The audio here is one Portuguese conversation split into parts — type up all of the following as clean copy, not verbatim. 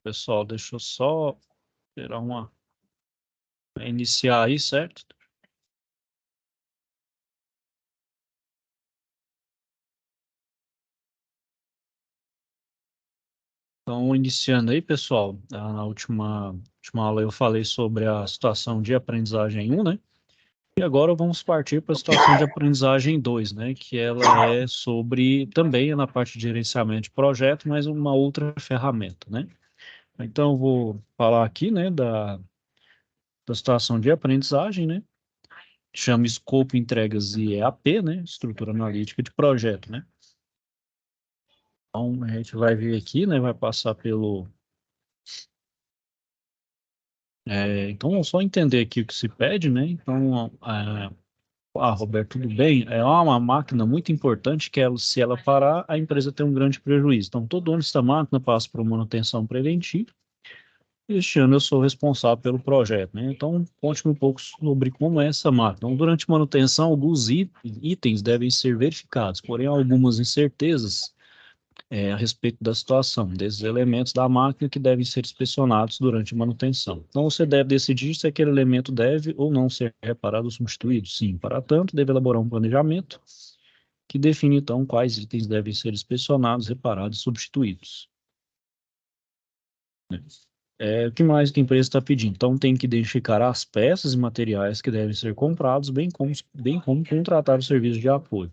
Pessoal, deixa eu só esperar iniciar aí, certo? Então, iniciando aí, pessoal, na última aula eu falei sobre a situação de aprendizagem 1, né? E agora vamos partir para a situação de aprendizagem 2, né? Que ela é sobre, também é na parte de gerenciamento de projeto, mas uma outra ferramenta, né? Então, eu vou falar aqui, né, da situação de aprendizagem, né? Chama escopo, entregas e EAP, né? Estrutura analítica de projeto, né? Então, a gente vai vir aqui, né? Vai passar pelo. Então, vamos só entender aqui o que se pede, né? Então, Roberto, tudo bem? É uma máquina muito importante que se ela parar, a empresa tem um grande prejuízo. Então, todo ano essa máquina passa por manutenção preventiva. Este ano eu sou responsável pelo projeto, né? Então, conte-me um pouco sobre como é essa máquina. Então, durante manutenção, alguns itens devem ser verificados, porém, há algumas incertezas a respeito da situação, desses elementos da máquina que devem ser inspecionados durante a manutenção. Então, você deve decidir se aquele elemento deve ou não ser reparado ou substituído. Sim, para tanto, deve elaborar um planejamento que define, então, quais itens devem ser inspecionados, reparados e substituídos. O que mais que a empresa está pedindo? Então, tem que identificar as peças e materiais que devem ser comprados, bem como contratar o serviço de apoio.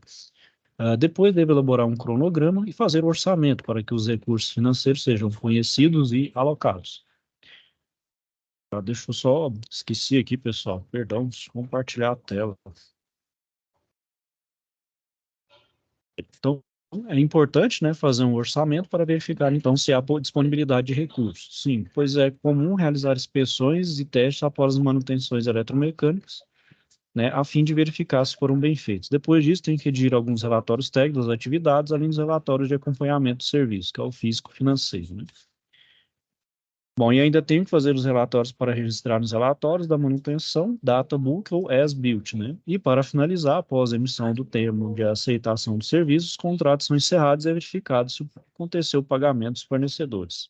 Depois deve elaborar um cronograma e fazer o orçamento para que os recursos financeiros sejam conhecidos e alocados. Deixa eu só esqueci aqui, pessoal. Perdão, deixa eu compartilhar a tela. Então, é importante, né, fazer um orçamento para verificar, então, se há disponibilidade de recursos. Sim, pois é comum realizar inspeções e testes após as manutenções eletromecânicas, né, a fim de verificar se foram bem feitos. Depois disso, tem que redigir alguns relatórios técnicos das atividades, além dos relatórios de acompanhamento do serviço, que é o físico financeiro, né? Bom, e ainda tenho que fazer os relatórios para registrar nos relatórios da manutenção, databook ou as-built, né? E para finalizar, após a emissão do termo de aceitação dos serviços, os contratos são encerrados e verificados se aconteceu o pagamento dos fornecedores.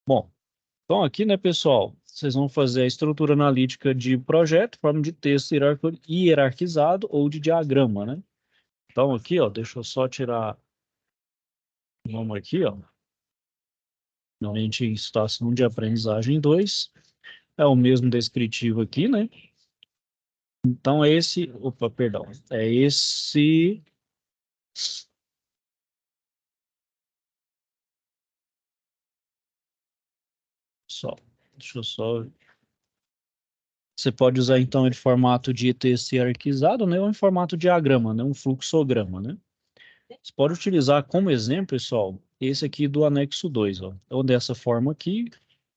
Bom, então aqui, né, pessoal, vocês vão fazer a estrutura analítica de projeto, forma de texto hierarquizado ou de diagrama, né? Então aqui, ó, deixa eu só tirar, vamos aqui, ó, normalmente em situação de aprendizagem 2, é o mesmo descritivo aqui, né? Então, opa, perdão, é esse, só, deixa eu só, você pode usar então em formato de texto hierarquizado, né, ou em formato diagrama, né, um fluxograma, né. Você pode utilizar como exemplo, pessoal, esse aqui do anexo 2, ó, ou dessa forma aqui,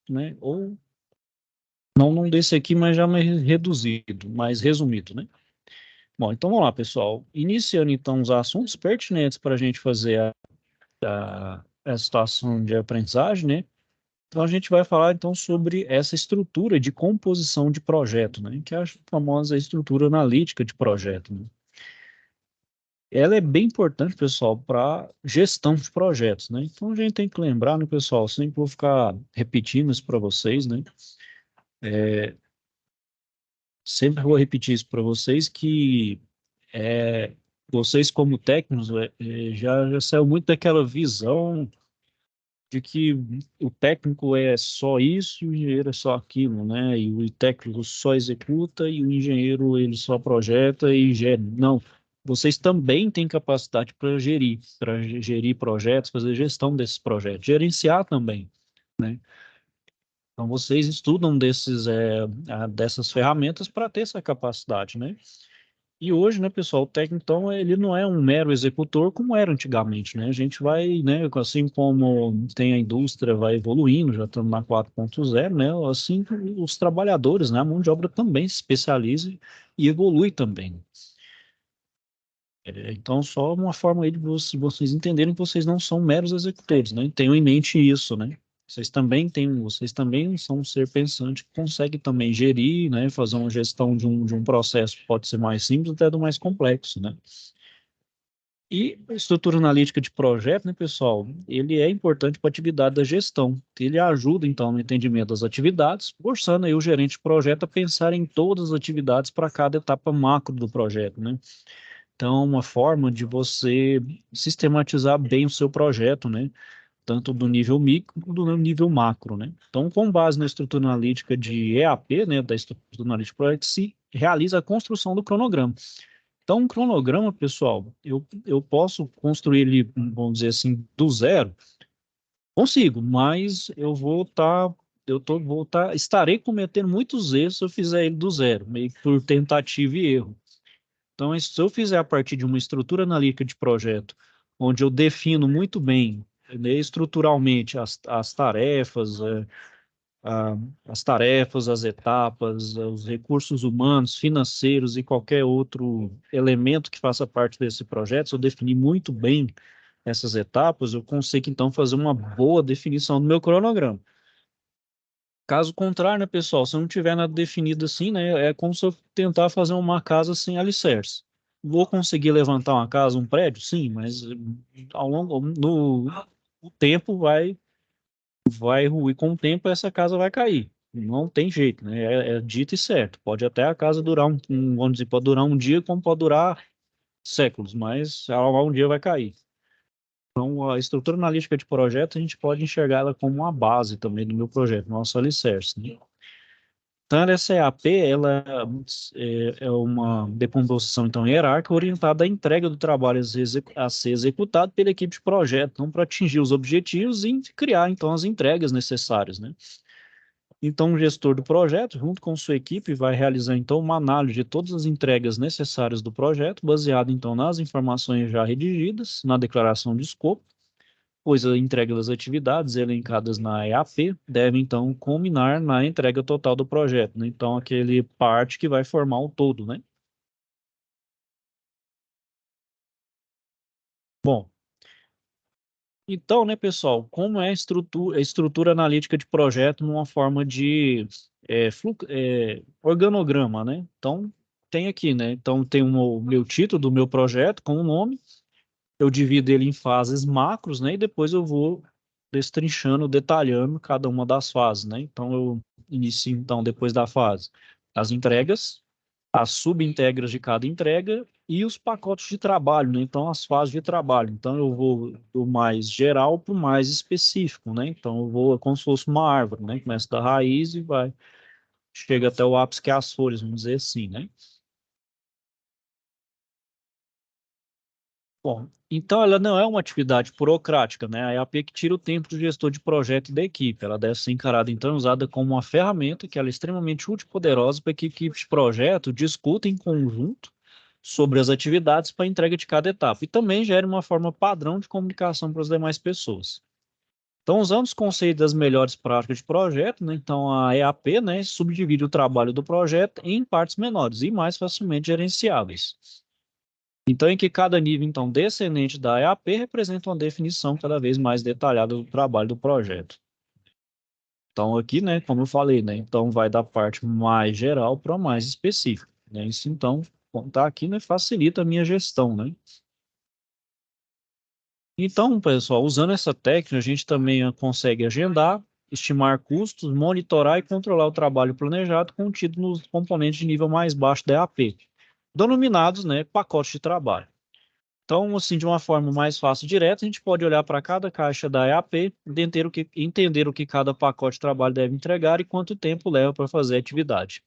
né, ou não desse aqui, mas já mais reduzido, mais resumido, né. Bom, então vamos lá, pessoal, iniciando então os assuntos pertinentes para a gente fazer a situação de aprendizagem, né. Então, a gente vai falar, então, sobre essa estrutura de composição de projeto, né? Que é a famosa estrutura analítica de projeto, né? Ela é bem importante, pessoal, para gestão de projetos, né? Então, a gente tem que lembrar, né, pessoal, sempre vou ficar repetindo isso para vocês, né? Sempre vou repetir isso para vocês, que vocês, como técnicos, já saiu muito daquela visão de que o técnico é só isso e o engenheiro é só aquilo, né? E o técnico só executa e o engenheiro ele só projeta e gera. Não, vocês também têm capacidade para gerir projetos, fazer gestão desses projetos, gerenciar também, né? Então vocês estudam dessas ferramentas para ter essa capacidade, né? E hoje, né, pessoal, o técnico, então, ele não é um mero executor como era antigamente, né? A gente vai, né, assim como tem a indústria vai evoluindo, já estamos na 4.0, né? Assim, os trabalhadores, né, a mão de obra também se especializa e evolui também. Então, só uma forma aí de vocês entenderem que vocês não são meros executores, né? Tenham em mente isso, né? Vocês também são um ser pensante que consegue também gerir, né? Fazer uma gestão de um processo, pode ser mais simples até do mais complexo, né? E a estrutura analítica de projeto, né, pessoal, ele é importante para a atividade da gestão. Ele ajuda, então, no entendimento das atividades, forçando aí o gerente de projeto a pensar em todas as atividades para cada etapa macro do projeto, né? Então, uma forma de você sistematizar bem o seu projeto, né? Tanto do nível micro quanto do nível macro, né? Então, com base na estrutura analítica de EAP, né, da estrutura analítica de projeto, se realiza a construção do cronograma. Então, um cronograma, pessoal, eu posso construir ele, vamos dizer assim, do zero? Consigo, mas estarei cometendo muitos erros se eu fizer ele do zero, meio que por tentativa e erro. Então, se eu fizer a partir de uma estrutura analítica de projeto, onde eu defino muito bem, né, estruturalmente as tarefas, a- as tarefas, as etapas, os recursos humanos, financeiros e qualquer outro elemento que faça parte desse projeto, se eu definir muito bem essas etapas, eu consigo então fazer uma boa definição do meu cronograma. Caso contrário, né, pessoal, se eu não tiver nada definido assim, né, é como se eu tentar fazer uma casa sem alicerce. Vou conseguir levantar uma casa, um prédio? Sim, mas ao longo, no, o tempo vai ruir, com o tempo essa casa vai cair. Não tem jeito, né? É dito e certo. Pode até a casa durar vamos dizer, pode durar um dia, como pode durar séculos, mas um dia vai cair. Então, a estrutura analítica de projeto, a gente pode enxergar ela como uma base também do meu projeto, nosso alicerce, né? Então, essa EAP, ela é uma decomposição, então, hierárquica orientada à entrega do trabalho a ser executado pela equipe de projeto, então, para atingir os objetivos e criar, então, as entregas necessárias, né? Então, o gestor do projeto, junto com sua equipe, vai realizar, então, uma análise de todas as entregas necessárias do projeto, baseado, então, nas informações já redigidas, na declaração de escopo, pois a entrega das atividades elencadas na EAP deve, então, culminar na entrega total do projeto, né? Então, aquele parte que vai formar o todo, né? Bom, então, né, pessoal, como é a estrutura analítica de projeto numa forma de organograma, né? Então, tem aqui, né? Então, tem o meu título do meu projeto com o nome, eu divido ele em fases macros, né? E depois eu vou destrinchando, detalhando cada uma das fases, né? Então eu inicio então depois da fase as entregas, as subentregas de cada entrega e os pacotes de trabalho, né? Então as fases de trabalho. Então eu vou do mais geral para o mais específico, né? Então eu vou como se fosse uma árvore, né? Começa da raiz e vai chega até o ápice que é as folhas, vamos dizer assim, né? Bom, então ela não é uma atividade burocrática, né? A EAP que tira o tempo do gestor de projeto e da equipe. Ela deve ser encarada, então, usada como uma ferramenta que ela é extremamente útil e poderosa para que equipes de projeto discutam em conjunto sobre as atividades para a entrega de cada etapa e também gere uma forma padrão de comunicação para as demais pessoas. Então, usando os conceitos das melhores práticas de projeto, né? Então a EAP, né, subdivide o trabalho do projeto em partes menores e mais facilmente gerenciáveis. Então, em que cada nível, então, descendente da EAP representa uma definição cada vez mais detalhada do trabalho do projeto. Então, aqui, né, como eu falei, né, então vai da parte mais geral para a mais específica, né? Isso, então, contar aqui, né, facilita a minha gestão, né? Então, pessoal, usando essa técnica, a gente também consegue agendar, estimar custos, monitorar e controlar o trabalho planejado contido nos componentes de nível mais baixo da EAP, denominados, né, pacotes de trabalho. Então, assim, de uma forma mais fácil e direta, a gente pode olhar para cada caixa da EAP, entender o que cada pacote de trabalho deve entregar e quanto tempo leva para fazer a atividade.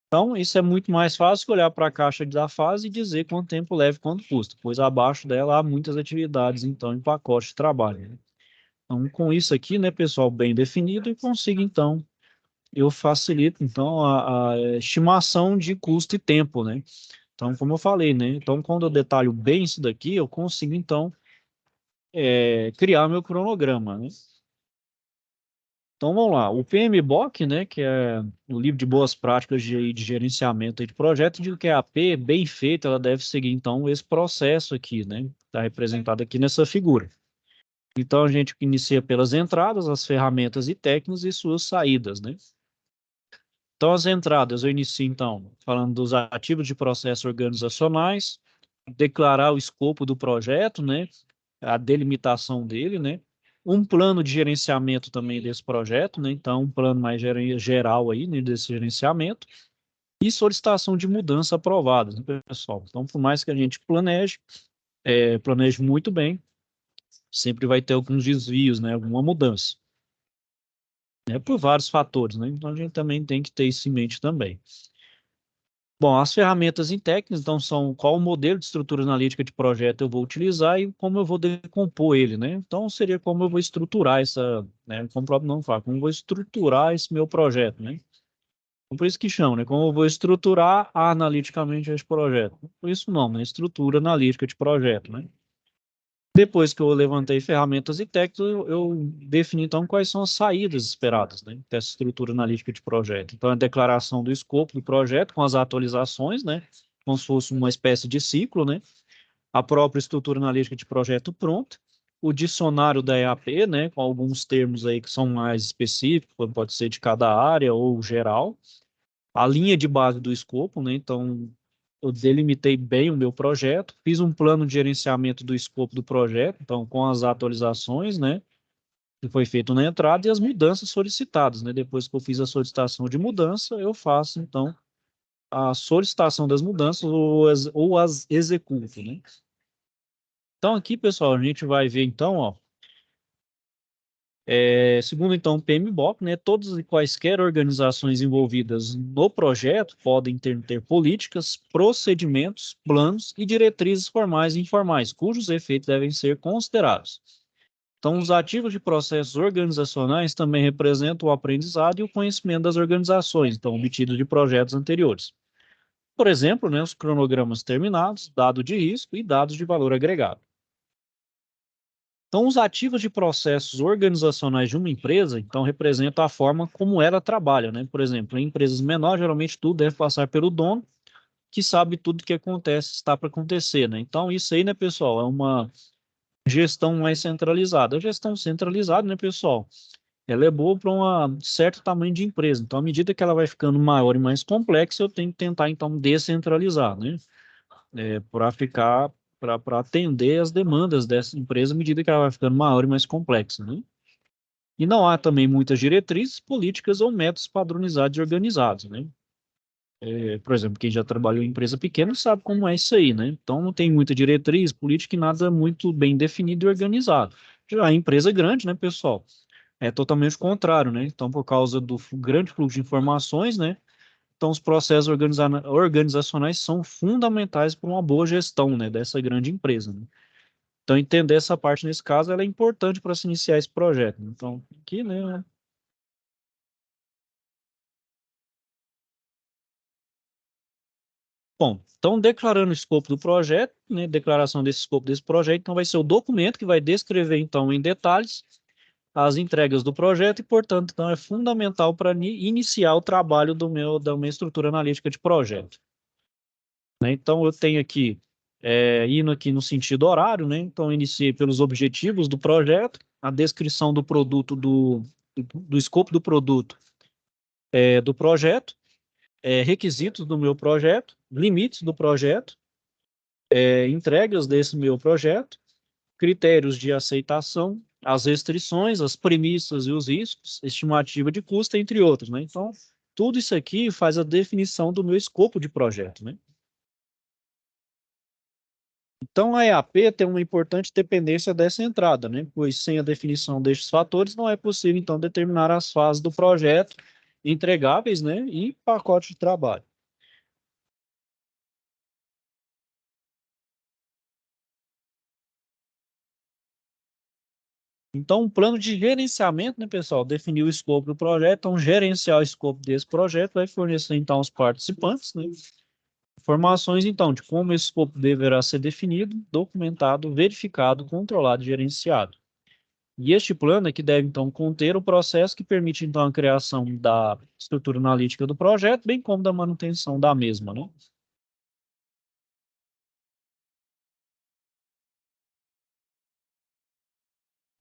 Então, isso é muito mais fácil que olhar para a caixa da fase e dizer quanto tempo leva e quanto custa, pois abaixo dela há muitas atividades, então, em pacote de trabalho, né? Então, com isso aqui, né, pessoal, bem definido, eu consigo, então, eu facilito, então, a estimação de custo e tempo, né? Então, como eu falei, né? Então, quando eu detalho bem isso daqui, eu consigo, então, criar meu cronograma, né? Então, vamos lá. O PMBOK, né, que é o livro de boas práticas de gerenciamento de projeto, diz que a AP, bem feita, ela deve seguir, então, esse processo aqui, né? Está representado aqui nessa figura. Então, a gente inicia pelas entradas, as ferramentas e técnicas e suas saídas, né? Então, as entradas, eu inicio, então, falando dos ativos de processos organizacionais, declarar o escopo do projeto, né? A delimitação dele, né? Um plano de gerenciamento também desse projeto, né? Então, um plano mais geral aí, né, desse gerenciamento. E solicitação de mudança aprovada, né, pessoal? Então, por mais que a gente planeje muito bem, sempre vai ter alguns desvios, né? Alguma mudança, né? Por vários fatores, né? Então, a gente também tem que ter isso em mente também. Bom, as ferramentas em técnicas, então, são qual o modelo de estrutura analítica de projeto eu vou utilizar e como eu vou decompor ele, né? Então, seria como eu vou estruturar essa, né? Como o próprio nome fala, como eu vou estruturar esse meu projeto, né? Então, por isso que chama, né? Como eu vou estruturar analiticamente esse projeto. Por isso o nome, né? Estrutura analítica de projeto, né? Depois que eu levantei ferramentas e técnicas, eu defini, então, quais são as saídas esperadas, né, dessa estrutura analítica de projeto. Então, a declaração do escopo do projeto com as atualizações, né, como se fosse uma espécie de ciclo, né, a própria estrutura analítica de projeto pronta, o dicionário da EAP, né, com alguns termos aí que são mais específicos, pode ser de cada área ou geral, a linha de base do escopo, né? Então, eu delimitei bem o meu projeto, fiz um plano de gerenciamento do escopo do projeto, então, com as atualizações, né? Que foi feito na entrada e as mudanças solicitadas, né? Depois que eu fiz a solicitação de mudança, eu faço, então, a solicitação das mudanças ou as executo, né? Então, aqui, pessoal, a gente vai ver, então, ó, segundo, então, o PMBOK, né, todas e quaisquer organizações envolvidas no projeto podem ter políticas, procedimentos, planos e diretrizes formais e informais, cujos efeitos devem ser considerados. Então, os ativos de processos organizacionais também representam o aprendizado e o conhecimento das organizações, então, obtidos de projetos anteriores. Por exemplo, né, os cronogramas terminados, dado de risco e dados de valor agregado. Então, os ativos de processos organizacionais de uma empresa, então, representam a forma como ela trabalha, né? Por exemplo, em empresas menores, geralmente tudo deve passar pelo dono, que sabe tudo que acontece, está para acontecer, né? Então, isso aí, né, pessoal, é uma gestão mais centralizada. A gestão centralizada, né, pessoal, ela é boa para um certo tamanho de empresa. Então, à medida que ela vai ficando maior e mais complexa, eu tenho que tentar, então, descentralizar, né? Para ficar, para atender as demandas dessa empresa à medida que ela vai ficando maior e mais complexa, né? E não há também muitas diretrizes, políticas ou métodos padronizados e organizados, né? Por exemplo, quem já trabalhou em empresa pequena sabe como é isso aí, né? Então não tem muita diretriz, política e nada muito bem definido e organizado. Já a empresa grande, né, pessoal? É totalmente o contrário, né? Então, por causa do grande fluxo de informações, né? Então, os processos organizacionais são fundamentais para uma boa gestão, né, dessa grande empresa, né? Então, entender essa parte nesse caso, ela é importante para se iniciar esse projeto. Então, aqui, né? Bom, então, declarando o escopo do projeto, né, declaração desse escopo desse projeto, então vai ser o documento que vai descrever, então, em detalhes, as entregas do projeto e, portanto, então, é fundamental para iniciar o trabalho da minha estrutura analítica de projeto, né? Então, eu tenho aqui, indo aqui no sentido horário, né? Então, iniciei pelos objetivos do projeto, a descrição do produto, do escopo do produto, do projeto, requisitos do meu projeto, limites do projeto, entregas desse meu projeto, critérios de aceitação, as restrições, as premissas e os riscos, estimativa de custo, entre outros, né? Então, tudo isso aqui faz a definição do meu escopo de projeto, né? Então, a EAP tem uma importante dependência dessa entrada, né? Pois sem a definição destes fatores, não é possível, então, determinar as fases do projeto, entregáveis, né? E pacote de trabalho. Então, um plano de gerenciamento, né, pessoal? Definir o escopo do projeto, então, gerenciar o escopo desse projeto vai fornecer, então, aos participantes, né? Informações, então, de como esse escopo deverá ser definido, documentado, verificado, controlado e gerenciado. E este plano é que deve, então, conter o processo que permite, então, a criação da estrutura analítica do projeto, bem como da manutenção da mesma, né?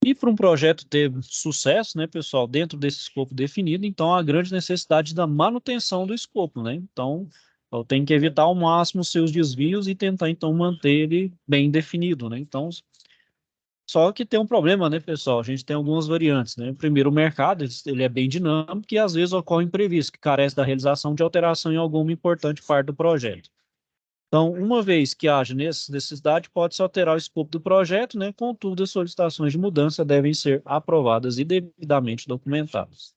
E para um projeto ter sucesso, né, pessoal, dentro desse escopo definido, então, há a grande necessidade da manutenção do escopo, né? Então, Então, tem que evitar ao máximo os seus desvios e tentar, então, manter ele bem definido, né? Então, só que tem um problema, né, pessoal? A gente tem algumas variantes, né? Primeiro, o mercado, ele é bem dinâmico e às vezes ocorre imprevisto, que carece da realização de alteração em alguma importante parte do projeto. Então, uma vez que haja necessidade, pode-se alterar o escopo do projeto, né? Contudo, as solicitações de mudança devem ser aprovadas e devidamente documentadas.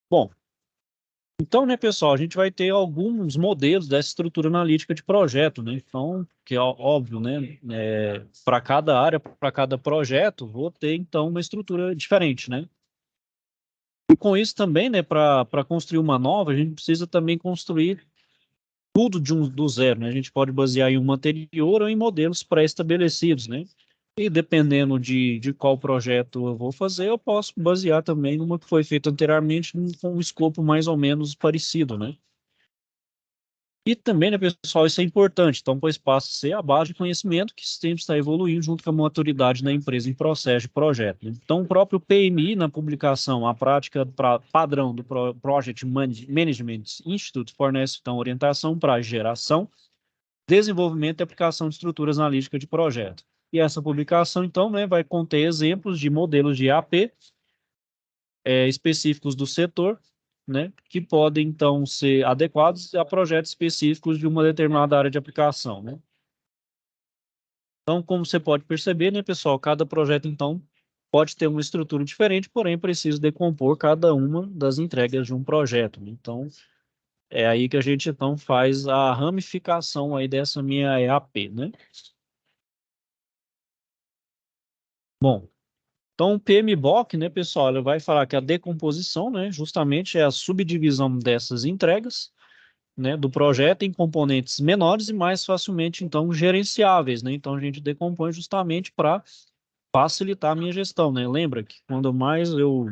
Bom, então, né, pessoal, a gente vai ter alguns modelos dessa estrutura analítica de projeto, né? Então, que é óbvio, né? Para cada área, para cada projeto, vou ter, então, uma estrutura diferente, né? E com isso também, né, para construir uma nova, a gente precisa também construir tudo do zero, né? A gente pode basear em uma anterior ou em modelos pré-estabelecidos, né? E dependendo de qual projeto eu vou fazer, eu posso basear também numa que foi feita anteriormente com um escopo mais ou menos parecido, né? E também, né, pessoal, isso é importante, então, pois passa a ser a base de conhecimento que sempre está evoluindo junto com a maturidade da empresa em processo de projeto, né? Então, o próprio PMI, na publicação, a prática padrão do Project Management Institute, fornece, então, orientação para geração, desenvolvimento e aplicação de estruturas analíticas de projeto. E essa publicação, então, né, vai conter exemplos de modelos de EAP específicos do setor, né, que podem, então, ser adequados a projetos específicos de uma determinada área de aplicação, né. Então, como você pode perceber, né, pessoal, cada projeto, então, pode ter uma estrutura diferente, porém, precisa decompor cada uma das entregas de um projeto, né? Então, é aí que a gente, então, faz a ramificação aí dessa minha EAP, né. Bom, então, o PMBOK, né, pessoal, ele vai falar que a decomposição, né, justamente é a subdivisão dessas entregas, né, do projeto em componentes menores e mais facilmente, então, gerenciáveis, né? Então, a gente decompõe justamente para facilitar a minha gestão, né? Lembra que quando mais eu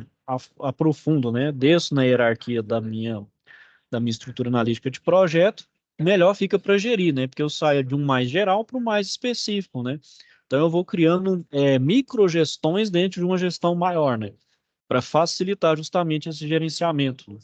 aprofundo, né, desço na hierarquia da minha estrutura analítica de projeto, melhor fica para gerir, né? Porque eu saio de um mais geral para o mais específico, né? Então, eu vou criando microgestões dentro de uma gestão maior, né? Para facilitar justamente esse gerenciamento, né?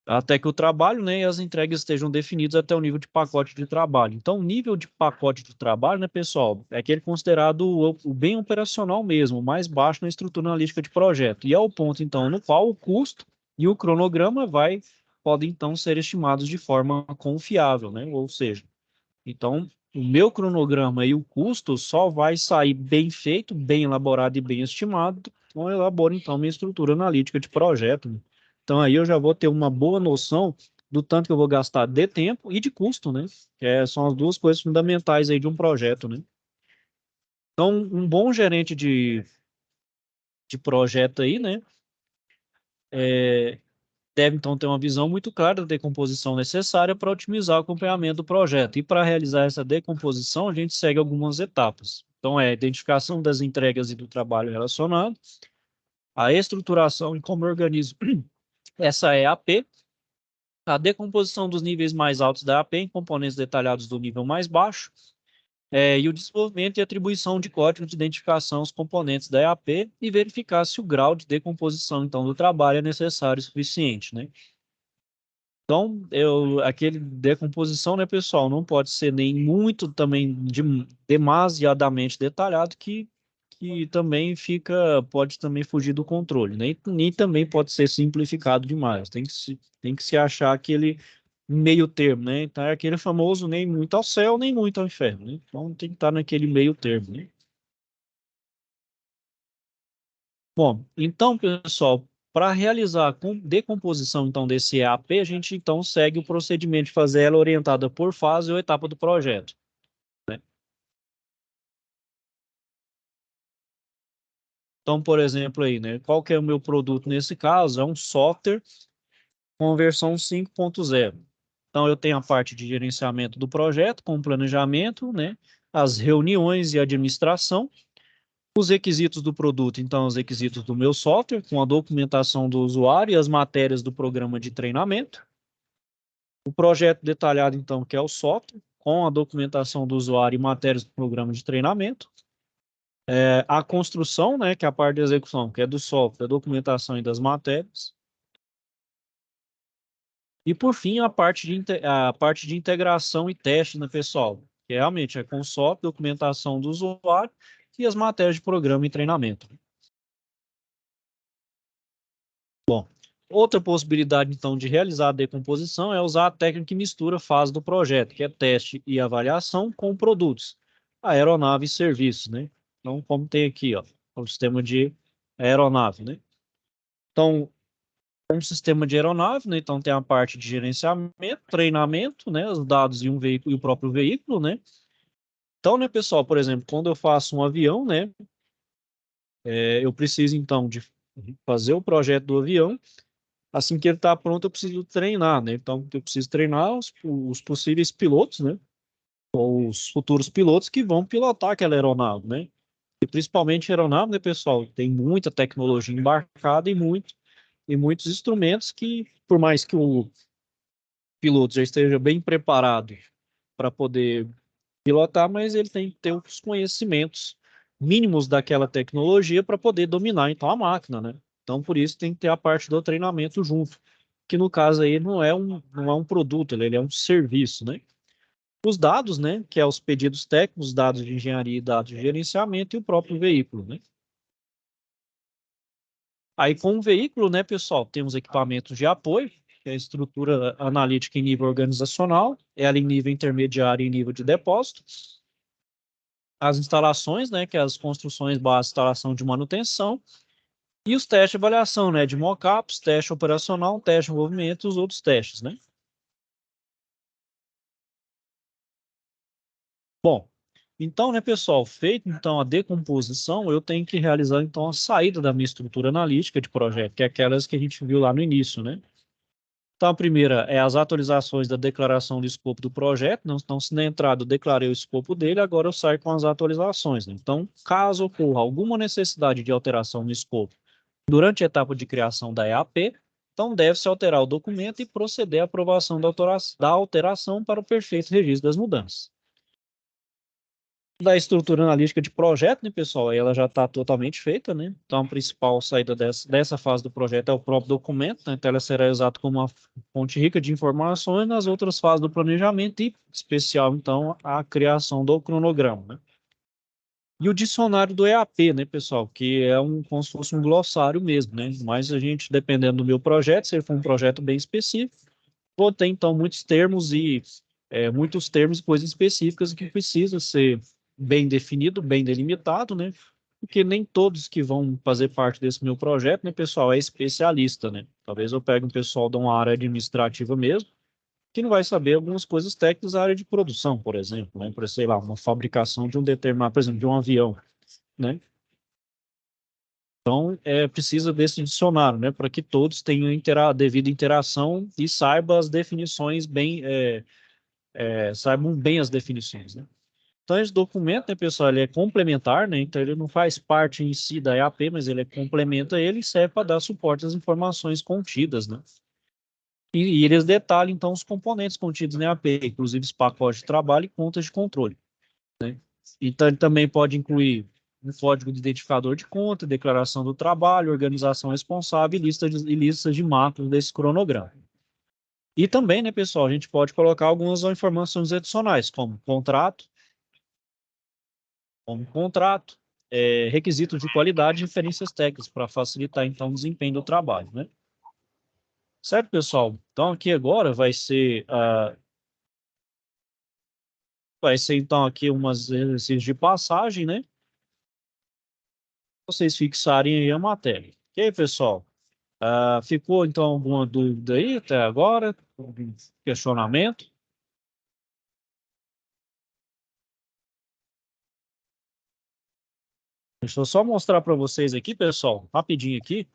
Até que o trabalho, né, e as entregas estejam definidos até o nível de pacote de trabalho. Então, o nível de pacote de trabalho, né, pessoal, é aquele considerado o bem operacional mesmo, o mais baixo na estrutura analítica de projeto. E é o ponto, então, no qual o custo e o cronograma podem, então, ser estimados de forma confiável, né? Ou seja, então, o meu cronograma e o custo só vai sair bem feito, bem elaborado e bem estimado quando eu elaboro, então, minha estrutura analítica de projeto, né? Então, aí eu já vou ter uma boa noção do tanto que eu vou gastar de tempo e de custo, né? São as duas coisas fundamentais aí de um projeto, né? Então, um bom gerente de projeto aí, né? Deve, então, ter uma visão muito clara da decomposição necessária para otimizar o acompanhamento do projeto. E para realizar essa decomposição, a gente segue algumas etapas. Então, é a identificação das entregas e do trabalho relacionado, a estruturação e como eu organizo essa EAP, a decomposição dos níveis mais altos da EAP em componentes detalhados do nível mais baixo, e o desenvolvimento e atribuição de código de identificação aos componentes da EAP e verificar se o grau de decomposição, então, do trabalho é necessário e suficiente, né? Então, aquele decomposição, né, pessoal, não pode ser nem muito também demasiadamente detalhado que também pode também fugir do controle, né? E nem também pode ser simplificado demais. Tem que se achar aquele meio termo, né? Então, é aquele famoso nem muito ao céu, nem muito ao inferno, né? Então, tem que estar naquele meio termo, né? Bom, então, pessoal, para realizar a decomposição então desse EAP, a gente então segue o procedimento de fazer ela orientada por fase ou etapa do projeto, né? Então, por exemplo, aí, né, qual que é o meu produto nesse caso? É um software com a versão 5.0. Então, eu tenho a parte de gerenciamento do projeto, com o planejamento, né, as reuniões e administração, os requisitos do produto, então, os requisitos do meu software, com a documentação do usuário e as matérias do programa de treinamento. O projeto detalhado, então, que é o software, com a documentação do usuário e matérias do programa de treinamento. A construção, né, que é a parte de execução, que é do software, a documentação e das matérias. E por fim, a parte de integração e teste, né, pessoal? Que realmente é com software, documentação do usuário e as matérias de programa e treinamento. Bom, outra possibilidade, então, de realizar a decomposição é usar a técnica que mistura fase do projeto, que é teste e avaliação com produtos, aeronave e serviços, né? Então, como tem aqui, ó, o sistema de aeronave, né? Então, um sistema de aeronave, né? Então, tem a parte de gerenciamento, treinamento, né? Os dados e um veículo e o próprio veículo, né? Então, né, pessoal, por exemplo, quando eu faço um avião, né? Eu preciso, então, de fazer o projeto do avião. Assim que ele está pronto, eu preciso treinar, né? Então, eu preciso treinar os possíveis pilotos, né? Ou os futuros pilotos que vão pilotar aquela aeronave, né? E principalmente aeronave, né, pessoal? Tem muita tecnologia embarcada e muitos instrumentos que, por mais que o piloto já esteja bem preparado para poder pilotar, mas ele tem que ter os conhecimentos mínimos daquela tecnologia para poder dominar então a máquina, né? Então por isso tem que ter a parte do treinamento junto, que no caso aí não é um produto, ele é um serviço, né? Os dados, né, que é os pedidos técnicos, dados de engenharia e dados de gerenciamento e o próprio veículo, né? Aí com o veículo, né, pessoal, temos equipamentos de apoio, que é a estrutura analítica em nível organizacional, ela em nível intermediário e em nível de depósito, as instalações, né, que é as construções básicas, instalação de manutenção, e os testes de avaliação, né, de mockups, teste operacional, teste de movimento e os outros testes, né? Bom, então, né, pessoal, feito então a decomposição, eu tenho que realizar então a saída da minha estrutura analítica de projeto, que é aquelas que a gente viu lá no início, né? Então, a primeira é as atualizações da declaração do escopo do projeto. Não, então, se na entrada eu declarei o escopo dele, agora eu saio com as atualizações, né? Então, caso ocorra alguma necessidade de alteração no escopo durante a etapa de criação da EAP, então deve-se alterar o documento e proceder à aprovação da alteração para o perfeito registro das mudanças. Da estrutura analítica de projeto, né, pessoal? Ela já está totalmente feita, né? Então, a principal saída dessa fase do projeto é o próprio documento, né? Então, ela será usada como uma fonte rica de informações nas outras fases do planejamento e, em especial, então, a criação do cronograma, né? E o dicionário do EAP, né, pessoal? Que é como se fosse um glossário mesmo, né? Mas a gente, dependendo do meu projeto, se ele for um projeto bem específico, vou ter, então, muitos termos e coisas específicas que precisam ser bem definido, bem delimitado, né? Porque nem todos que vão fazer parte desse meu projeto, né, pessoal, é especialista, né? Talvez eu pegue um pessoal de uma área administrativa mesmo, que não vai saber algumas coisas técnicas da área de produção, por exemplo, né? Por, sei lá, uma fabricação de um determinado, por exemplo, de um avião, né? Então, precisa desse dicionário, né? Para que todos tenham a devida interação e saibam as definições saibam bem as definições, né? Então, esse documento, né, pessoal, ele é complementar, né? Então, ele não faz parte em si da EAP, mas ele complementa ele e serve para dar suporte às informações contidas, né? E eles detalham, então, os componentes contidos na EAP, inclusive os pacotes de trabalho e contas de controle, né? Então, ele também pode incluir um código de identificador de conta, declaração do trabalho, organização responsável e listas de macros desse cronograma. E também, né, pessoal, a gente pode colocar algumas informações adicionais, como contrato, requisitos de qualidade e referências técnicas para facilitar, então, o desempenho do trabalho, né? Certo, pessoal? Então, aqui agora vai ser, então, aqui umas exercícios de passagem, né? Vocês fixarem aí a matéria. Ok, pessoal? Ficou, então, alguma dúvida aí até agora? Algum questionamento? Deixa eu só mostrar para vocês aqui, pessoal, rapidinho aqui.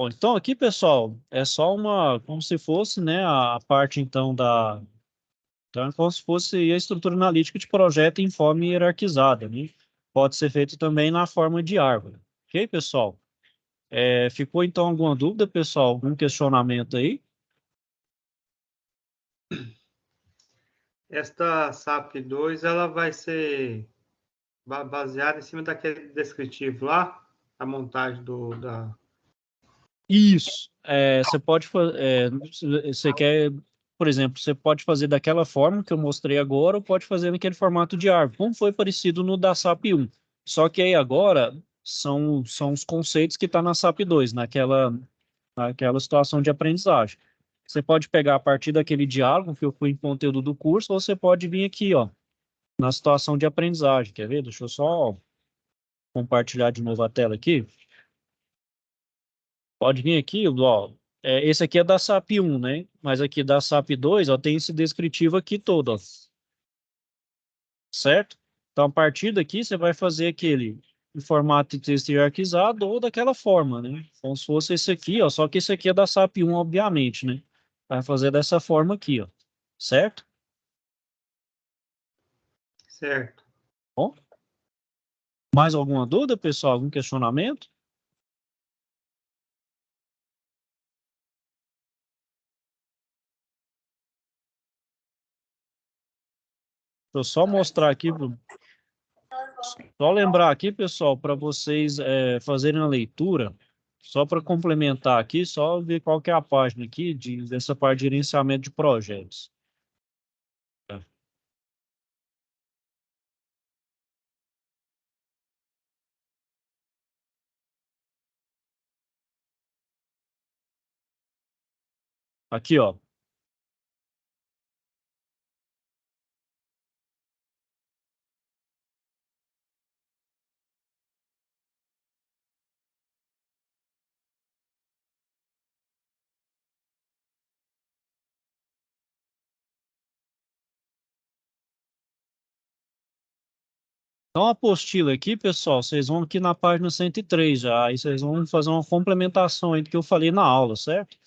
Bom, então aqui, pessoal, é só como se fosse, né, a parte, então, então, é como se fosse a estrutura analítica de projeto em forma hierarquizada, né? Pode ser feito também na forma de árvore. Ok, pessoal? Ficou, então, alguma dúvida, pessoal? Algum questionamento aí? Esta SAP2, ela vai ser baseada em cima daquele descritivo lá, a montagem da... Isso. Você pode fazer, você quer, por exemplo, você pode fazer daquela forma que eu mostrei agora, ou pode fazer naquele formato de árvore, como foi parecido no da SAP 1. Só que aí agora são os conceitos que estão na SAP 2, naquela situação de aprendizagem. Você pode pegar a partir daquele diálogo que eu fui em conteúdo do curso, ou você pode vir aqui, ó, na situação de aprendizagem. Quer ver? Deixa eu só compartilhar de novo a tela aqui. Pode vir aqui, ó. Esse aqui é da SAP 1, né? Mas aqui da SAP 2, ó, tem esse descritivo aqui todo, ó. Certo? Então, a partir daqui, você vai fazer aquele em formato de texto hierarquizado ou daquela forma, né? Como se fosse esse aqui, ó. Só que esse aqui é da SAP 1, obviamente, né? Vai fazer dessa forma aqui, ó. Certo? Certo. Bom, mais alguma dúvida, pessoal? Algum questionamento? Deixa eu só mostrar aqui, só lembrar aqui, pessoal, para vocês fazerem a leitura, só para complementar aqui, só ver qual que é a página aqui dessa parte de gerenciamento de projetos. Aqui, ó. Então, a apostila aqui, pessoal, vocês vão aqui na página 103 já, aí vocês vão fazer uma complementação aí do que eu falei na aula, certo?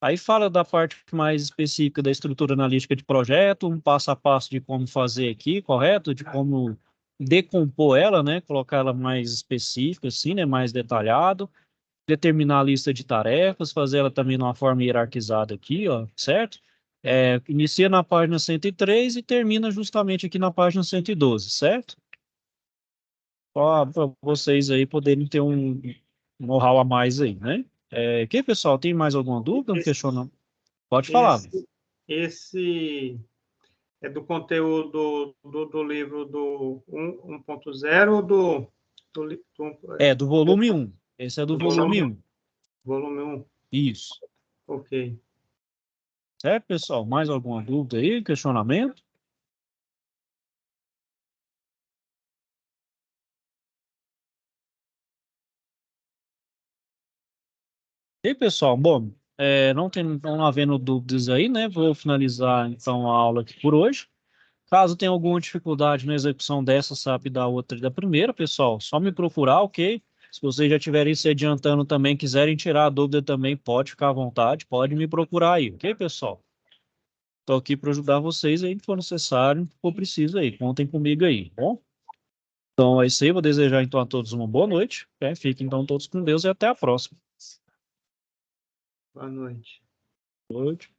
Aí fala da parte mais específica da estrutura analítica de projeto, um passo a passo de como fazer aqui, correto? De como decompor ela, né? Colocar ela mais específica, assim, né? Mais detalhado. Determinar a lista de tarefas, fazer ela também numa forma hierarquizada aqui, ó, certo? Inicia na página 103 e termina justamente aqui na página 112, certo? Para vocês aí poderem ter um know-how a mais aí, né? Ok, pessoal, tem mais alguma dúvida? Um Esse, questionamento? Pode falar. esse é do conteúdo do livro do 1.0 ou Do volume um. Esse é do do volume um. volume 1? Isso. Ok. Certo, pessoal? Mais alguma dúvida aí? Questionamento? E aí, pessoal? Bom, não havendo dúvidas aí, né? Vou finalizar então a aula aqui por hoje. Caso tenha alguma dificuldade na execução dessa SAP da outra e da primeira, pessoal, só me procurar, ok? Se vocês já estiverem se adiantando também, quiserem tirar a dúvida também, pode ficar à vontade, pode me procurar aí, ok, pessoal? Estou aqui para ajudar vocês aí, se for necessário, se for preciso aí, contem comigo aí, tá bom? Então é isso aí, vou desejar então a todos uma boa noite, né? Fiquem então todos com Deus e até a próxima. Boa noite. Boa noite.